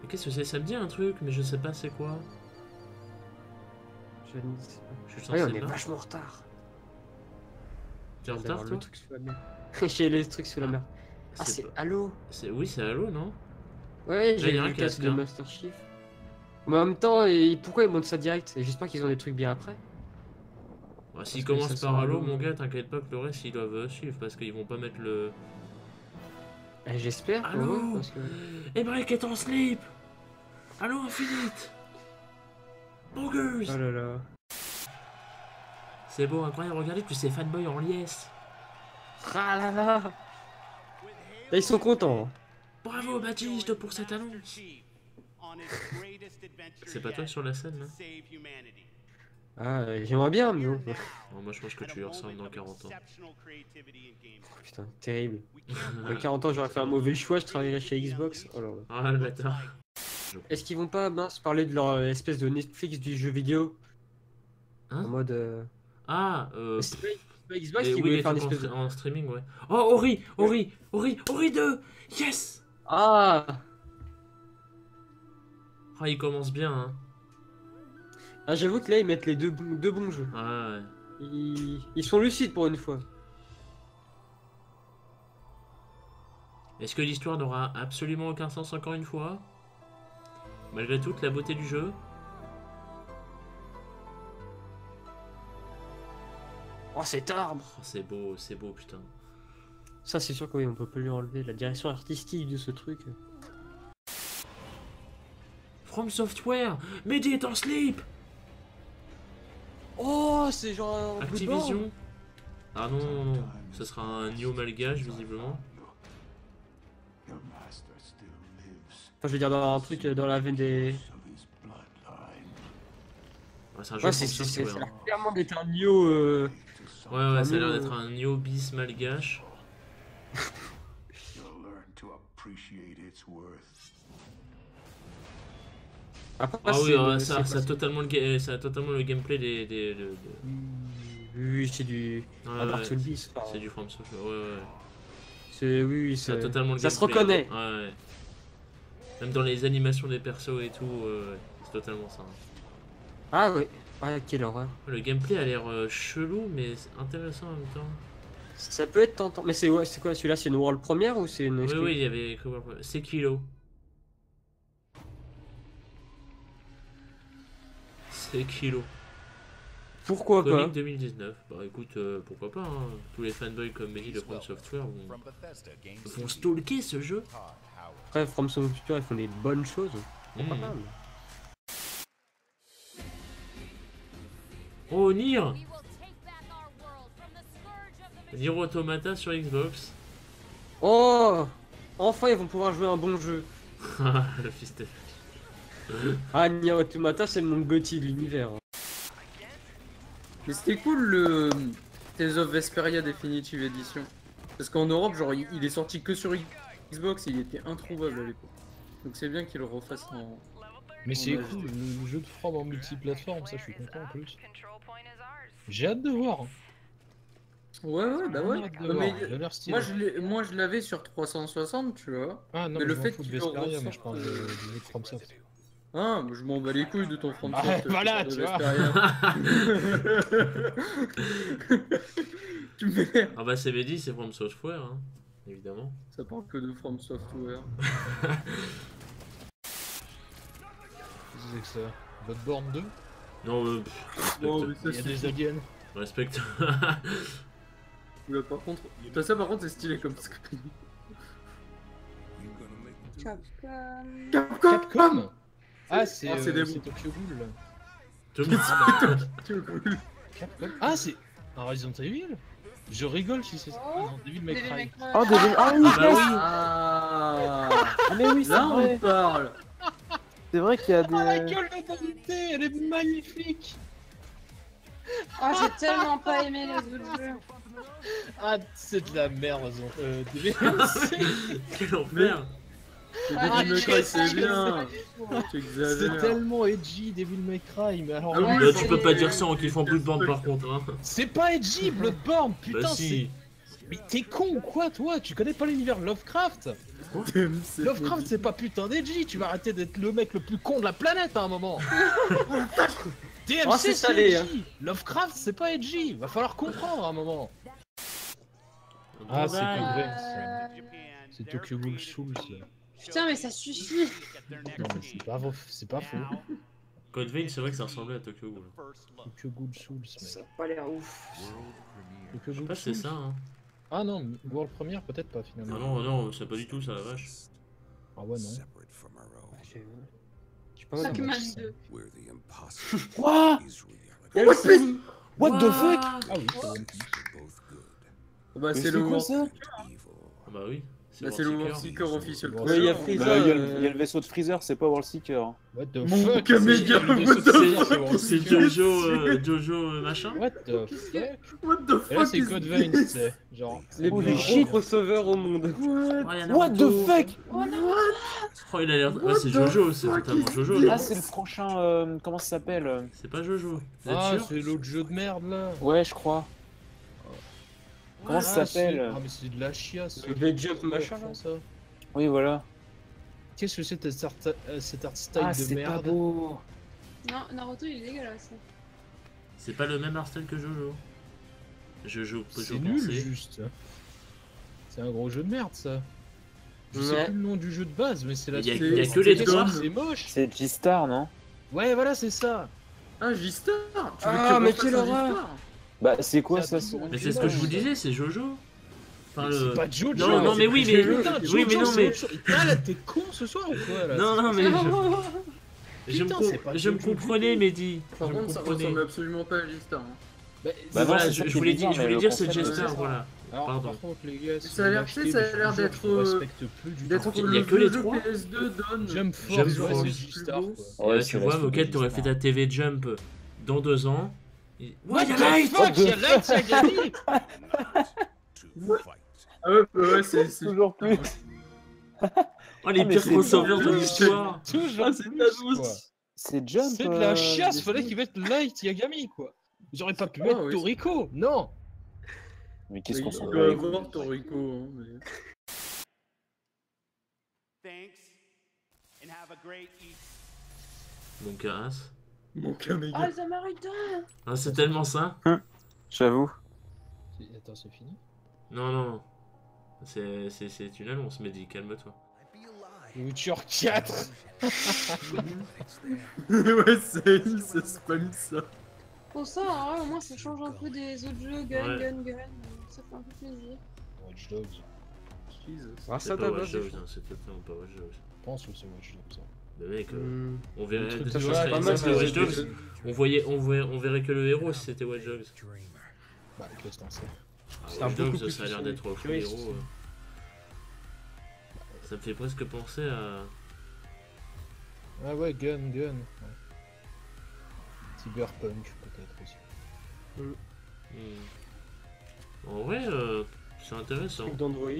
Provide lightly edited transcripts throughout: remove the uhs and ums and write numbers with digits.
Mais qu'est-ce que c'est? Ça me dit un truc, mais je sais pas c'est quoi. Je ne sais pas. Je suis Ouais, censé on est là. vachement en retard. T'es en On retard, le toi? truc sous la mer. J'ai les trucs sous la mer. Ah, c'est pas... Halo. Oui, c'est Halo, non? Ouais, Là, j'ai y a vu un le casque, casque de hein. Master Chief. Mais en même temps, pourquoi ils montent ça direct? J'espère qu'ils ont des trucs bien après. Bah, s'ils Parce que commencent ça par sort Halo, Halo. mon gars, t'inquiète pas que le reste, ils doivent suivre, parce qu'ils vont pas mettre le... J'espère pour eux, Halo parce que... Emmerich est en slip. Halo Infinite. Bongers. Oh là là. C'est beau, incroyable, regardez tous ces fanboys en liesse. Ah là là. Là, ils sont contents. Bravo Baptiste pour cette annonce. C'est pas toi sur la scène là? Ah, j'aimerais bien, mais bon. Oh, moi je pense que tu lui ressembles dans 40 ans. Putain, terrible. Dans 40 ans, j'aurais fait un mauvais choix, je travaillerais chez Xbox. Oh là là. Ah le bâtard. Est-ce qu'ils vont pas mince parler de leur espèce de Netflix du jeu vidéo? Hein? En mode. Ah, C'est pas Xbox qui oui, voulait les faire une trucs espèce de. en streaming, ouais. Oh, Ori 2. Yes. Ah! Ah, il commence bien, hein. Ah, j'avoue que là, ils mettent les deux bons jeux. Ah ouais. Ils sont lucides pour une fois. Est-ce que l'histoire n'aura absolument aucun sens encore une fois? Malgré toute la beauté du jeu? Oh, cet arbre! Oh, c'est beau, putain. Ça, c'est sûr qu'on peut pas lui enlever la direction artistique de ce truc. From Software, Mehdi est en slip. Oh, c'est genre. Activision. Ah non, non, non. Ce sera un Nioh malgache, visiblement. Enfin, je veux dire, dans un truc dans la veine des. Ouais, c'est un jeu Ouais, From ça a Software. l'air clairement d'être un Nioh. Ouais, ça a l'air Nioh, d'être un Nioh bis malgache. Après, Ah oui, c'est ça a totalement le gameplay Oui, c'est du. Ouais, Un Dark ouais. Souls bis. Enfin, C'est du From Software, ouais. Oui, Ça a totalement le ça se gameplay. reconnaît. Ouais. Même dans les animations des persos et tout, c'est totalement ça. Ah ouais. Ah, quelle horreur. Le gameplay a l'air chelou, mais intéressant en même temps. Ça peut être tentant. Mais c'est quoi celui-là? C'est une world première ou c'est une Oui, exclu? oui, il y avait Sekiro. Sekiro. Pourquoi pas? Comic 2019. Bah écoute, pourquoi pas, hein. Tous les fanboys comme Mehdi de From Software vont stalker ce jeu. Après, From Software, ils font des bonnes choses. Pourquoi pas? Oh, Nier Nier Automata sur Xbox. Oh! Enfin, ils vont pouvoir jouer un bon jeu. Le fils de... Ah, Nier Automata, c'est mon GOTY de l'univers. Mais c'était cool le Tales of Vesperia Definitive Edition. Parce qu'en Europe, genre, il est sorti que sur Xbox et il était introuvable à l'époque. Donc c'est bien qu'il le refasse en. Mais c'est en cool, HD. le jeu de From en multiplateforme, ça je suis content en plus. J'ai hâte de voir. Ouais, bah ouais. J'ai hâte de Non, voir, mais il a l'air stylé. moi je l'avais sur 360, tu vois. Ah non, mais le je m'en fait fous de qu'il le Vesperia, mais je parle ressorte, du jeu de FromSoft. Ah, je m'en bats les couilles de ton Ah, FromSoft. voilà, de tu vois. Vesperia. Tu m'énerves. Ah bah c'est Mehdi, c'est From Software, hein, évidemment. Ça parle que de From Software. Qu'est-ce que c'est que ça Bloodborne 2 Non, Non, mais respecte. ça, Il y a c'est. des aliens. Respecte. Ouais, par contre, ça par contre c'est stylé comme screen. Capcom Ah, c'est Ah, c'est des c'est bons. Tokyo Ghoul. là. Tout le monde- Capcom Ah, c'est un Resident Evil Je rigole si c'est ça. Resident Evil May Cry. Oh, ah oui, Ah bah oui. Ah, mais oui, c'est là on vrai. parle. C'est vrai qu'il y a des. Oh la gueule de Dante, elle est magnifique. Oh, j'ai tellement pas aimé les autres jeux. Ah, c'est de la merde, Devil Quel enfer. Devil May Cry, c'est bien. Tu C'est exagères. tellement edgy, Devil May Cry, mais alors... Ah oui, Là, Ouais, tu peux pas c'est- dire ça en kiffant Bloodborne par contre, hein. C'est pas edgy, Bloodborne, putain, Bah si. Mais t'es con ou quoi, toi? Tu connais pas l'univers Lovecraft? Lovecraft, c'est pas putain d'Edgy, tu vas arrêter d'être le mec le plus con de la planète à un moment. DMC, Oh, c'est c'est salé, Edgy. Lovecraft, c'est pas Edgy. Va falloir comprendre à un moment. Ah, c'est Bandai. Code Vein, c'est Tokyo Ghoul Souls. Là. Putain, mais ça suffit. Non, mais c'est pas faux. Code Vein, c'est vrai que ça ressemblait à Tokyo Ghoul. Tokyo Ghoul Souls, Ça mec. a pas l'air ouf. Tokyo Je sais Ghoul pas si c'est Souls. ça, hein. Ah non, World Premiere, peut-être pas finalement. Ah non, non, c'est pas du tout ça, la vache. Ah ouais, non. Je sais pas, Pac-Man ça. 2. Quoi? Il y a le film. What the fuck? Ah oui, c'est One Piece. Bah, Mais c'est c'est le quoi World... ça? Ah bah oui. Bah, c'est le World Seeker officiel. Ouais, Ouais, il y a Bah, Freezer. Bah, Il y a le vaisseau de Freezer, c'est pas World Seeker. What the Mon fuck? Kaméga, c'est le vaisseau what de the Freezer, fuck, c'est World C'est Seeker. Jojo machin. What the fuck? What the Et là, fuck c'est is Code Vein, this? c'est genre. Les Holy plus shit. gros crossovers au monde. Ouais, y a What Naruto. the fuck? Oh non. Oh, il a l'air. Ouais, What c'est the Jojo, c'est fuck totalement is Jojo. this? là. Ah, c'est le prochain. Comment ça s'appelle? C'est pas Jojo. Vous êtes Ah, sûr? c'est l'autre jeu de merde là. Ouais, je crois. Comment ça Ah, s'appelle? Ah, mais c'est de la chiasse. Le V-Jump machin là. ça. Oui, voilà. Qu'est-ce que c'est cet art style Ah, de c'est pas merde? beau. Non, Naruto il est dégueulasse. C'est pas le même art style que Jojo. Jojo, C'est Jojo nul pensé. juste. C'est un gros jeu de merde ça. Je Ouais. sais plus le nom du jeu de base, mais c'est la Il y a- suite. il y a que les C'est trois. moche, c'est moche. C'est G-Star, non? Ouais, voilà, c'est ça. Ah, J-Star. Tu veux Ah, que mais je quelle refasse un horreur. J-Star? Bah, c'est quoi C'est ça? un tout Mais c'est ce que je vous disais, c'est Jojo. Enfin, Mais le... c'est pas Jojo. Non, non, mais oui, mais- Putain, oui, Jojo, mais non, c'est mais- autre chose. Ah, là, t'es con ce soir ou quoi là? Non, non, mais je Putain, me, c'est pas je me Jojo du comprenais, Mehdi. Par Je me contre, ça comprenais. ressemble absolument pas à J-Star. Hein. Bah, Bah non, Voilà, c'est je, ça je qui est voulais bizarre, dire, je mais voulais le dire c'est concept, Jester, c'est ça. voilà. Alors, Pardon. par contre, les gars, si Ça a vous l'air- l'achetez, ça a mais je l'air vous jure, d'être, je vous respecte plus du D'être tout. Il y a le que les jeu trois. PS2 donne. Jump Force, Jump ouais, Force. c'est G-Star quoi. Et Ouais, là, c'est tu la vois, suite de Moquette, t'aurais fait G-Star. ta TV Jump dans 2 ans. Ouais, What y'a the Light! fuck, y'a Light Yagami. Ah ouais, c'est. Toujours plus. Oh, les Ah, mais pires c'est crossovers de bon. l'histoire! Toujours Ah, c'est plus, Thanos. quoi. C'est Jump. C'est de la chiasse, Disney. fallait qu'il mette Light Yagami quoi. J'aurais pas pu Ah, mettre oui. Toriko, non. Mais qu'est-ce Il qu'on s'en doit bat? avoir Toriko. Hein, mais... Thanks, and have a great evening. Mon casse. Mon Kaméga. Ah, ça m'arrête. Ah, c'est tellement ça? J'avoue. Attends, c'est fini. Non, non. C'est une annonce, Mehdi, calme-toi. Witcher 4. Ouais, c'est ça spam ça. Pour ça, en vrai, au moins ça change un peu des autres jeux. Gun, Ouais. gun, gun. Ça fait un peu plaisir. Watch Dogs. Jesus. Ah, C'est ça pas date Watch de Dogs, hein, c'est totalement pas Watch Dogs. Je pense que c'est Watch Dogs. Ça. Mais mec, Hmm. on verrait. Le truc ça de serait- pas ça mal, serait mais Watch c'est Dogs. On verrait que le héros si c'était Watch Dogs. Bah, qu'est-ce que t'en sais? Ah, C'est un Watch beaucoup Dogs, plus ça a l'air d'être le futuriste. héros. Ça me fait presque penser à. Ah ouais, Gun. Ouais. Cyberpunk peut-être aussi. En vrai, c'est intéressant. Truc d'Android.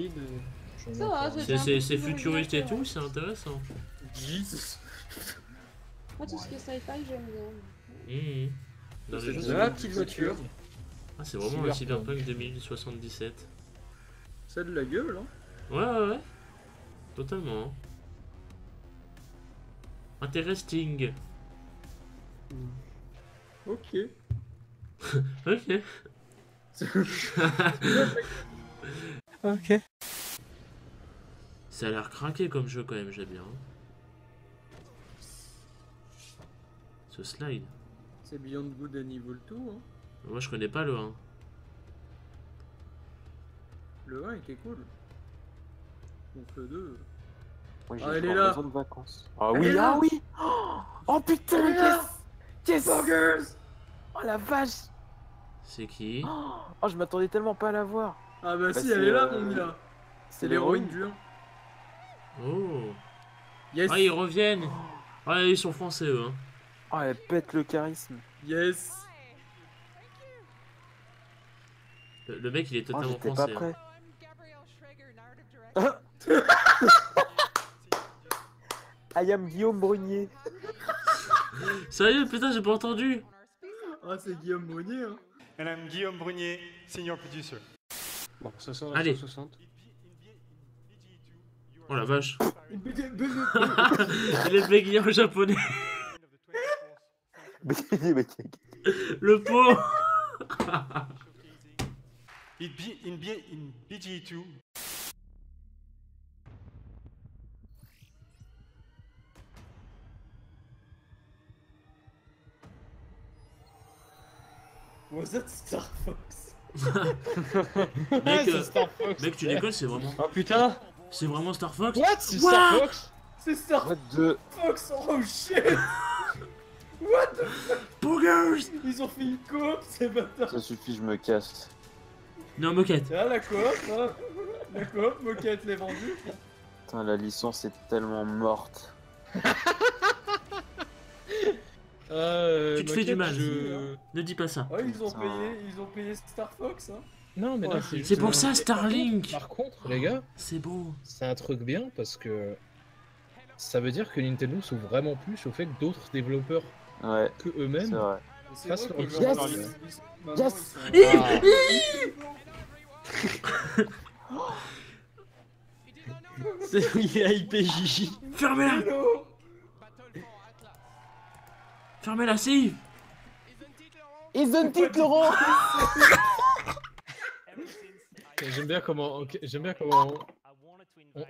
Ça va, C'est futuriste et tout, c'est intéressant. Jesus. Moi, tout ce qui est sci-fi, j'aime bien. Dans les C'est jeux, de La petite voiture. Ah, c'est vraiment un Cyberpunk. Cyberpunk 2077. Ça a de la gueule, hein. Ouais. Totalement. Interesting. Ok. Ok. Ok. Ça a l'air craqué comme jeu quand même, j'aime bien. Ce slide. C'est Beyond Good and Evil 2, hein. Moi je connais pas le 1. Le 1 était cool. Donc le 2. Ouais, Ah, elle j'ai est encore là. besoin de vacances. Ah Elle oui, est là. ah oui. Oh putain, yes. Oh la vache. C'est qui? Oh, je m'attendais tellement pas à la voir. Ah bah Bah, si, c'est, elle est là, euh, mon Mila. C'est l'héroïne du 1. Oh. Yes. Ah, ils reviennent. Ah, ils sont français eux. Hein. Oh, elle pète le charisme. Yes. Le mec il est Oh, totalement j'étais pas français. hein. prêt. I am Guillaume Brunier. Sérieux, putain, j'ai pas entendu. Ah, c'est Guillaume Monnier, hein. And I'm Guillaume Brunier, senior producer. Bon, ça sort à Allez. 160. Oh la vache. Il est bégayé en japonais. Le pot. In BG2. Was that Star Fox? Mec, c'est Star Fox. mec, tu décolles, c'est vraiment. Oh putain. C'est vraiment Star Fox. What? C'est Star Fox? C'est Star What the... Fox! Oh shit! What the fuck? Boogers. Ils ont fait une coop, ces bâtards! Ça suffit, je me casse. Non, moquette. Ah, la coop, hein. La coop, Moquette l'est vendue. Putain, la licence est tellement morte. Tu te fais du mal. je- Ne dis pas ça. Ouais, ils ont Putain. payé Star Fox, hein. Non, mais là, Ouais, c'est C'est pour juste- ça, Starlink. Par contre, les gars, C'est beau. c'est un truc bien parce que ça veut dire que Nintendo s'ouvre vraiment plus au fait que d'autres développeurs Ouais, que c'est eux-mêmes. vrai. C'est Fasse vrai leur que jeu. genre, Yes. maintenant, Yes. C'est il est hypé Gigi. Fermez-la. Hello. Fermez-la, si. Isn't it, Laurent? J'aime bien comment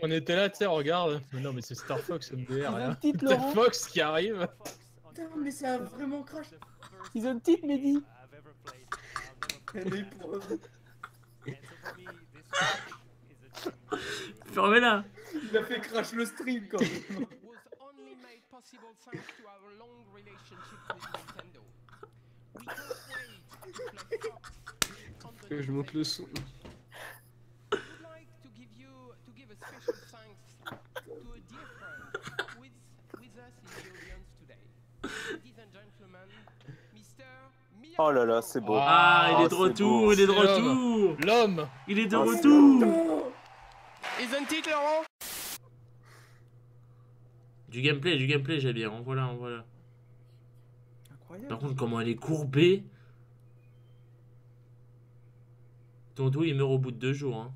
on était là, tu sais, regarde. Mais non, mais c'est Star Fox MDR. Hein. Isn't it, Star Laurent? Fox qui arrive. Putain, mais ça a vraiment crash. Isn't it, Mehdi? Elle est preuve. Fermez-la. Il a fait crash le stream quand même. Que je monte le son. Oh là là, c'est beau. Ah, il est de c'est retour, beau. il est de C'est retour. L'homme. Il est de Ah, c'est retour. Isn't it, Laurent? Du gameplay, j'aime bien. En voilà, en voilà. Incroyable. Par contre, comment elle est courbée. Ton dos, il meurt au bout de 2 jours. Hein.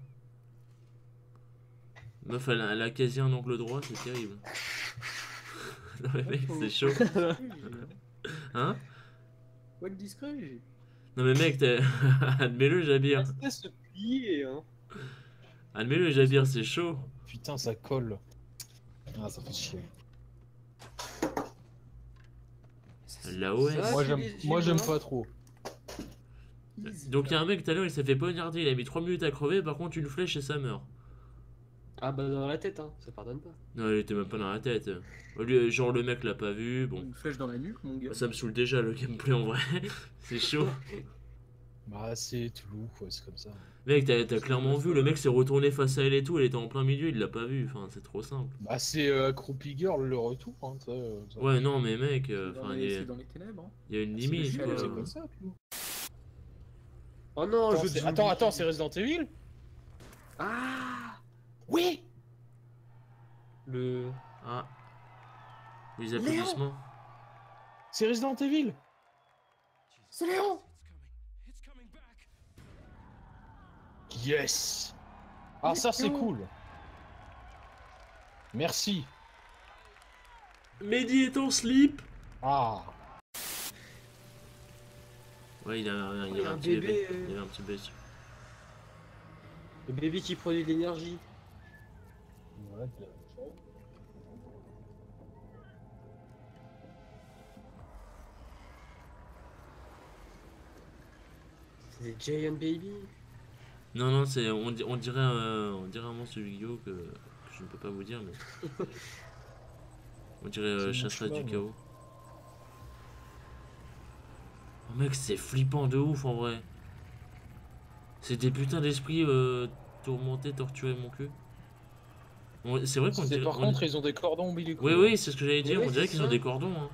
Meuf, elle a quasi un angle droit, c'est terrible. Non mais mec, c'est chaud. Hein? What discret, j'ai. Non mais mec, admets-le, Jabir. Restez se plier, hein. Admets-le, Jabir, c'est chaud. Putain, ça colle. Ah, ça fait chier. La OS. Ça, Moi, j'aime pas trop. Donc il y a un mec tout à l'heure, il s'est fait poignarder, il a mis 3 minutes à crever, par contre une flèche et ça meurt. Ah bah dans la tête, hein. Ça pardonne pas. Non, il était même pas dans la tête. Genre le mec l'a pas vu, bon. Une flèche dans la nuque, mon gars. Ça me saoule déjà le gameplay en vrai. C'est chaud. Bah, c'est tout, quoi, c'est comme ça. Mec, t'as clairement vu, le mec s'est retourné face à elle et tout, elle était en plein milieu, il l'a pas vu, enfin c'est trop simple. Bah, c'est Accroupi Girl le retour, hein, ça. Ouais, non, mais mec, C'est enfin, c'est dans les ténèbres. Hein. il y a une c'est limite le quoi. chien, C'est comme ça, Clou. Oh non, Attends, je c'est- attends, c'est Resident Evil? Ah. Oui! Le... Ah. Les applaudissements. C'est Resident Evil! C'est Léon. Yes! Ah, ça, c'est cool! Merci! Mehdi est en slip. Ah! Ouais, il y avait un un petit bébé, bébé. Il y avait un petit bébé. Le bébé qui produit de l'énergie. C'est des Giant Baby. Non, non, c'est on dirait un monstre de Yu-Gi-Oh que je ne peux pas vous dire, mais on dirait C'est chasseuse du Marshmallow. chaos. Oh mec, c'est flippant de ouf en vrai. C'est des putains d'esprits tourmentés, torturés mon cul. C'est vrai qu'on C'est dirait. par contre, ils ont des cordons ombilicaux. Oui, oui, c'est ce que j'allais dire. Oui, On dirait c'est qu'ils ont ça. des cordons. Hein.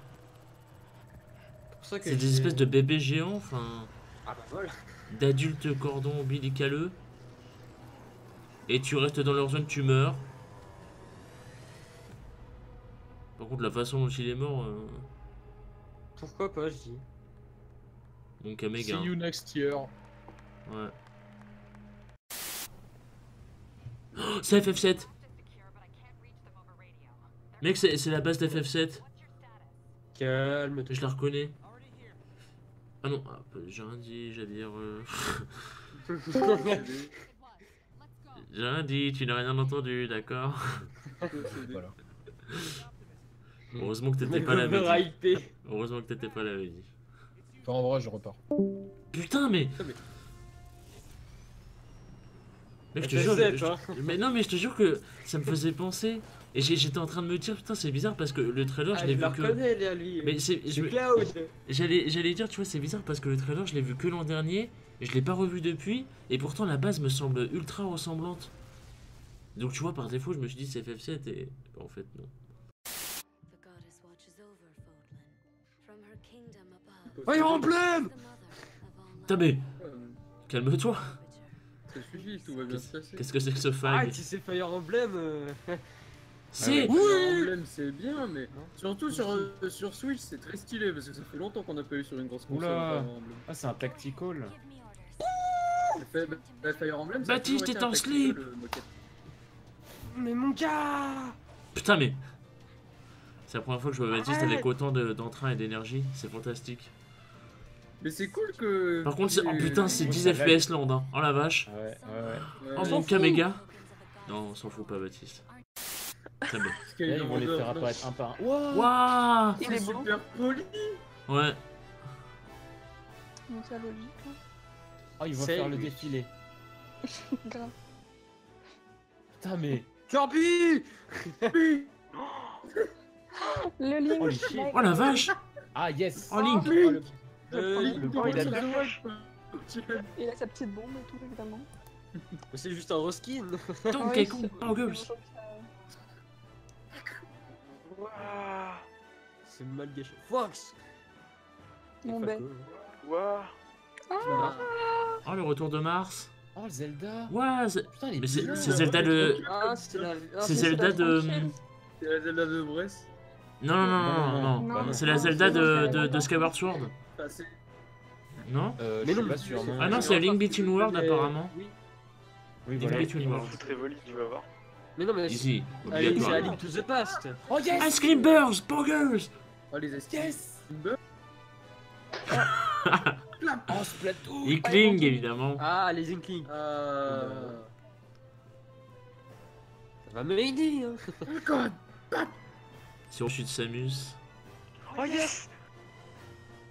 C'est pour ça que C'est des espèces de bébés géants, enfin, Ah bah voilà. d'adultes cordons ombilicaleux. Et tu restes dans leur zone, tu meurs. Par contre, la façon dont il est mort, Pourquoi pas, je dis. mon Kamega. See you next year. Ouais. Oh, c'est FF7. Mec, c'est la base d'FF7. Calme-toi. Je la reconnais. Ah non, j'ai rien dit, j'allais dire... J'ai rien dit, tu n'as rien entendu, d'accord. Voilà. Heureusement que t'étais Mec, pas là, Mehdi. overhypé. Heureusement que t'étais pas là, Mehdi. Enfin, en vrai, je repars. Putain, mais... Mec, je te FF7, jure... hein. Mais non, mais je te jure que ça me faisait penser... Et j'étais en train de me dire, putain, c'est bizarre parce que le trailer, je Ah, l'ai je vu le que... reconnais, là, lui. Mais c'est... C'est Cloud. J'allais dire, tu vois, c'est bizarre parce que le trailer, je l'ai vu que l'an dernier, et je l'ai pas revu depuis, et pourtant la base me semble ultra ressemblante. Donc tu vois, par défaut, je me suis dit c'est FF7, et en fait, non. Fire Emblem. Putain, mais calme-toi. Ça suffit, tout va bien se passer. Qu'est-ce que c'est que ce Ah, fag? si c'est Fire Emblem. C'est... Fire Emblem, c'est bien, mais surtout sur Switch, c'est très stylé parce que ça fait longtemps qu'on n'a pas eu sur une grosse console. Oula. Fire Emblem. Ah, c'est un tactical. Fire Emblem, ça a Baptiste, toujours été t'es en un slip. tactical, moquette. Mais mon gars. Putain, mais... C'est la première fois que je vois Baptiste avec autant d'entrain et d'énergie, c'est fantastique. Mais c'est cool que. Par contre, oh putain, c'est 10 FPS land, hein. Oh la vache. Ouais, ouais, ouais. Oh mon Kamega. Non, on s'en fout pas, Baptiste. Très bien. Là, ils vont les faire apparaître un par un. Wow. Waouh. Il est super poli. Ouais. Donc ça logique. Hein. Ah, ils vont C'est faire le lui. défilé. Grave. Putain, mais. Kirby. Le Link. Holy shit. Oh la vache. Ah, yes. Oh Link. Le bruit, il a de Il a sa petite bombe et tout, évidemment. C'est juste un reskin. Donkey Kong Poggers. C'est mal gâché. Fox. Mon Pas bec. cool. Oh le retour de Mars. Oh, le Zelda. Ouais, Putain, il est mais c'est bizarre. Zelda de... Ah, c'est la. C'est Zelda de... C'est la Zelda de Brest. Non, non, non, non, non. Bah non. C'est la Zelda de Skyward Sword. Enfin, c'est- Non? Mais Mais non, non, pas sûr, non. Ah non, c'est Link Between Worlds apparemment. Oui. Oui, Link voilà. Between Worlds. Très volé, tu vas voir. Mais non, mais. Easy, Allez, c'est obligatoire. A Link to the Past. Oh, yes. Ice Cream Burst, Poggers. Oh, les esquives. Yes. Timber. Oh, Splatoon. Inkling évidemment. Ah, les Inkling. Ça va m'aider, hein. Sur chute Samus. Oh yes!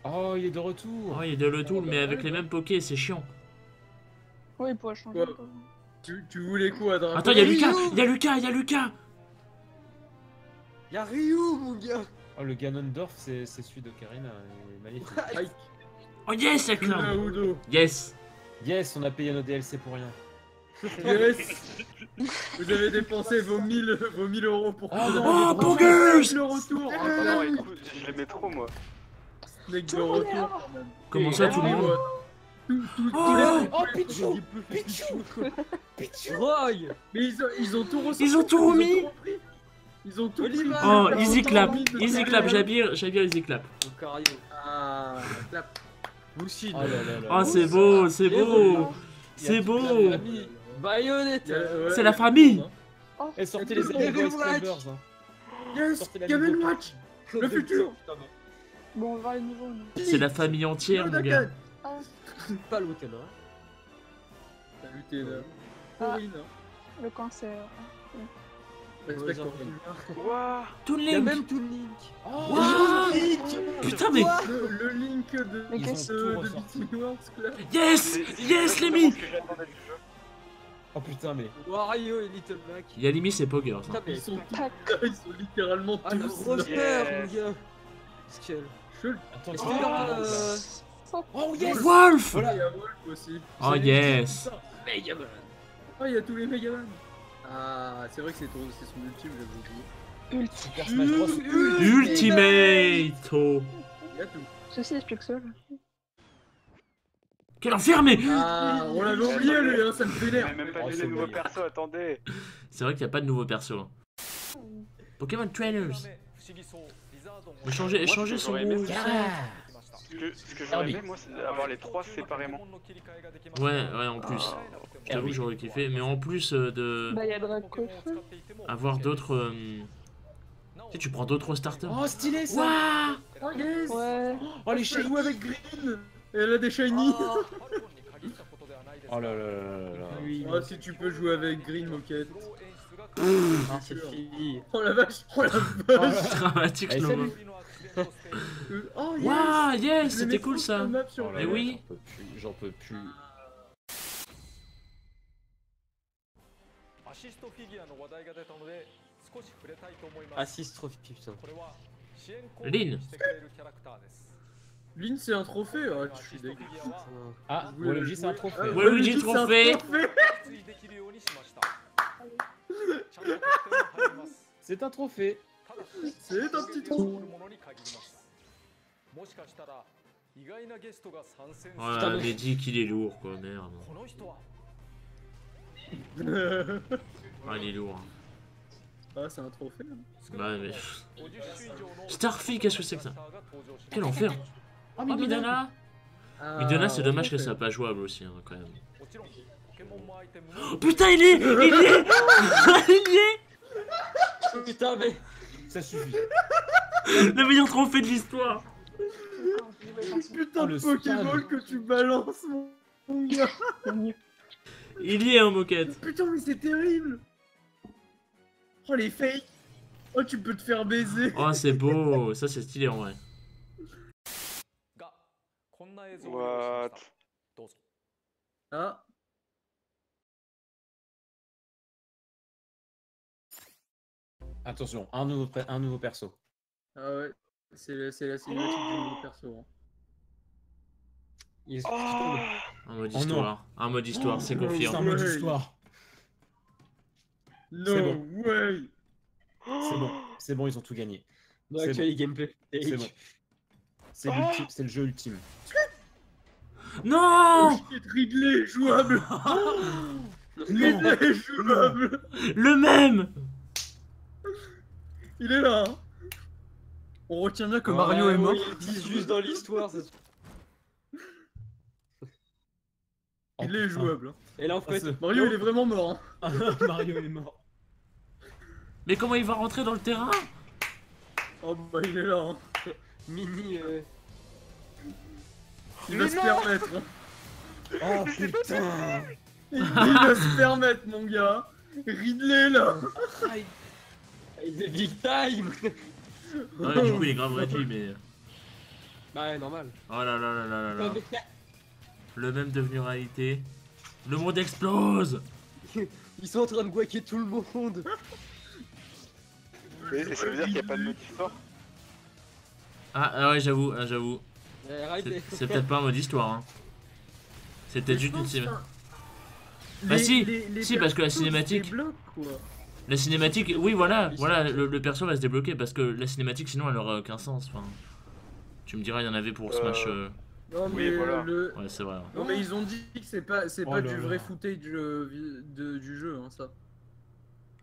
Oh, il est de retour. Oh, il est de retour, mais avec les mêmes pokés, c'est chiant. Oui, il pourrait changer. Ouais. un peu. Tu voulais quoi, Draco? Attends, il y a Lucas, il y a Lucas, il y a Lucas. Y'a Ryu, mon gars. Oh, le Ganondorf, c'est celui d'Ocarina. Il est magnifique. Aïe. Oh yes, la Kuna clown. Udo. Yes. Yes, on a payé nos DLC pour rien. Yes. Vous avez dépensé vos 1000 euros pour Ah non, Oh, il est de Poggers. le retour. Oh non, écoute, je l'aimais trop moi. Snake de retour. Comment ça, tout le monde? Oh, Pichou. Roy. Mais ils ont tout reçu. Ils ont tout remis. Ils ont tout Oliver. pris. Oh, Ils ont easy tout clap, remis de easy tous clap, les- Jabir, easy clap. Lucario. Ah, clap. Moussin. Oh là là là. Oh, c'est beau, c'est beau. C'est beau. Bayonetta. C'est la famille. Oh, Et sortez les Game Game Watch. Scrubbers. Hein. Yes, Sortez la Game vidéo. Watch. Le futur. bon, on va voir les niveaux. nous. C'est la famille entière, mon gars. Pas l'hôtel, hein. Salut, t'es là. Ah. Corinne. Le cancer. Respect Corinne. Waouh! Toon Y'a Link. même tout Link. Oh, Putain, mais... Le Link de Mais qu'est-ce Ils ont tout de ressorti. Between Worlds, là. Yes, yes, C'est Lémi. ce que j'attendais du jeu. oh putain, mais. Wario et Little Mac. Yalimi, c'est Poggers. hein. Putain, mais. Ils sont Tac. ils sont littéralement Ah, le tous gros là. peur, mon gars. Skull. Chul. Attends, Est-ce c'est qu'il y aura, pas Oh, yes. Wolf. Il y a Wolf aussi. Oh yes. Megaman. Oh, il y a tous les Megaman. Ah, c'est vrai que c'est son ultime, j'avais oublié. Super Smash Bros. Ultimate. Oh. Il y a tout. Ceci explique seul. Quel enfer, mais... Ah, on l'avait oublié, lui, hein, ça me Il vénère. n'y a même pas Oh, vu c'est les nouveaux bon. persos, attendez! C'est vrai qu'il n'y a pas de nouveaux persos. hein. Pokémon Trainers. Mais changer son j'aurais aimé move. ça. Ah. Ce que j'aurais aimé, moi, c'est d'avoir les trois séparément. Ouais, ouais, en plus. J'avoue que j'aurais kiffé. Mais en plus de... Bah, il y a Draco. avoir d'autres sais, tu prends d'autres starters. Oh, stylé ça. Waouh! Oh yes. Ouais. Oh, les J'ai shiny. joué avec Green. Et elle a des shiny. Oh là là là là là. Oui. Oh, si tu peux jouer avec Green, Moquette. Ah, c'est fini. Oh la vache. Oh la vache. Dramatique, Allez, je salut. Oh yes. Waouh, yes, Je les c'était mets cool tous sur ça. la map sur Oh là Mais là, oui. J'en peux plus. Assist trophy, putain. Lynn. Lynn, c'est un trophée. Ah, je suis dégueu. Ah, Je voulais Waluigi, c'est un jouer. trophée. Ah, Ouais, Luigi, c'est un trophée. C'est un trophée. C'est un petit trou. Voilà, les dit qu'il est lourd quoi, merde. Ah, il est lourd. Hein. Ah, c'est un trophée. Hein. Bah, mais... Starfy, qu'est-ce que c'est que ça? Quel enfer! Ah, Oh, Midana! Ah, Midana, c'est dommage que trophée. ça soit pas jouable aussi, hein, quand même. Oh, putain, il est! Il y est! Il y est! Putain, mais. Ça suffit. Le meilleur trophée de l'histoire! Putain Oh, de le Pokéball spam. que tu balances, mon gars. Il y est, hein, moquette! Putain, mais c'est terrible. Oh, les fakes. Oh, tu peux te faire baiser. Oh, c'est beau! Ça, c'est stylé en vrai. What? Ah. Attention, un nouveau perso. Ah ouais. C'est la cinématique du nouveau perso. Hein. Il est Oh, En mode Oh, histoire. En mode histoire, c'est C'est un confirmé. mode Ouais. histoire. No C'est bon. way. C'est bon, ils ont tout gagné. dans C'est l'actuel gameplay. C'est bon. C'est l'ultime, c'est le jeu ultime. Non! Shit, Ridley, jouable. Ridley, jouable. Le même! Il est là. Hein. On retient bien que Ouais, Mario est mort. ouais, Ils disent juste dans l'histoire. ça se- Il est jouable. Hein. Et là, en fait. Mario, il est vraiment mort. Hein. Mario est mort. Mais comment il va rentrer dans le terrain? Oh bah il est là. Hein. Mini. Il va se permettre. Hein. Oh putain. Il va se permettre, mon gars. Ridley là. Il est big time. Ouais, du coup, il est grave réduit, mais. Bah, ouais, normal. Oh là là là là là là. Le même devenu réalité. Le monde explose! Ils sont en train de guaquer tout le monde. et ça veut dire qu'il n'y a pas de mode histoire? Ah ouais, j'avoue, j'avoue. Arrêtez. C'est peut-être pas un mode histoire. Hein. C'est peut-être Je juste une pense, cinématique. enfin, Bah si, les si, parce que la persos cinématique- se débloquent, quoi. La cinématique, oui, voilà, le perso va se débloquer parce que la cinématique, sinon, elle aurait aucun sens. Enfin, tu me diras, il y en avait pour Smash. Non Oui, mais voilà. Ouais, c'est vrai. non mais ils ont dit que c'est pas Oh pas là du là. vrai footage du jeu hein, ça.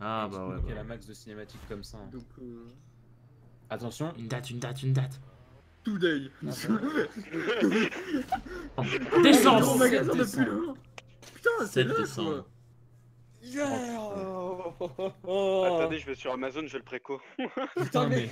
Ah bah ouais. Il y a bah. la max de cinématiques comme ça. Donc Attention. Une date, une date, une date. today. Décembre! Gros magasin de décembre. plus loin. Putain, c'est 7 là décembre. quoi. Yeah. Attendez, je vais sur Amazon, je vais le préco. Putain, mais.